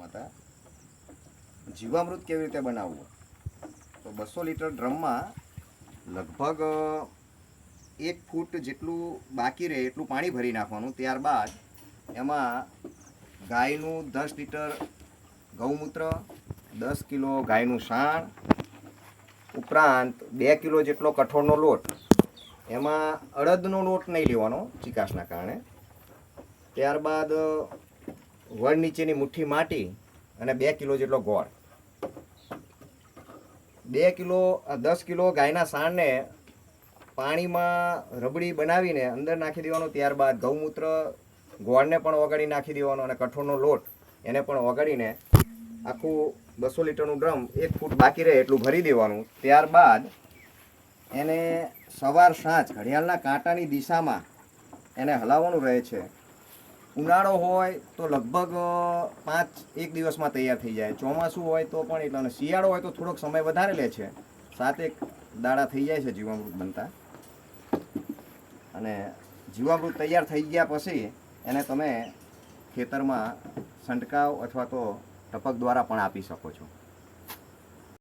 કરવાના હતા. જીવામૃત કેવી રીતે બનાવવું? તો 200 લીટર ડ્રમમાં લગભગ 1 ફૂટ જેટલું બાકી રહે એટલું પાણી ભરી નાખવાનું. ત્યારબાદ એમાં ગાયનું 10 લીટર ગૌમૂત્ર, 10 કિલો ગાયનું સાણ, ઉપરાંત 2 કિલો જેટલો કઠોળનો લોટ. એમાં અડદનો લોટ નહીં લેવાનો ચીકાશના કારણે. ત્યારબાદ વડ નીચેની મુઠ્ઠી માટી અને 2 કિલો જેટલો ગોળ. 10 કિલો ગાયના સાણને પાણીમાં રબડી બનાવીને અંદર નાખી દેવાનો. ત્યારબાદ ગૌમૂત્ર, ગોળને પણ ઓગાળી નાખી દેવાનો અને કઠોળનો લોટ એને પણ ઓગાળીને આખું 200 લીટરનું ડ્રમ 1 ફૂટ બાકી રહે એટલું ભરી દેવાનું. ત્યારબાદ એને સવાર સાંજ ઘડિયાળના કાંટાની દિશામાં એને હલાવવાનું રહે છે. ઉનાળો હોય તો લગભગ 1 દિવસમાં તૈયાર થઈ જાય. ચોમાસું હોય તો પણ એટલો, અને શિયાળો હોય તો થોડોક સમય વધારે લે છે. 7 દાડા થઈ જાય છે જીવામૃત બનતા. અને જીવામૃત તૈયાર થઈ ગયા પછી એને તમે ખેતરમાં છંટકાવ અથવા તો ટપક દ્વારા પણ આપી શકો છો.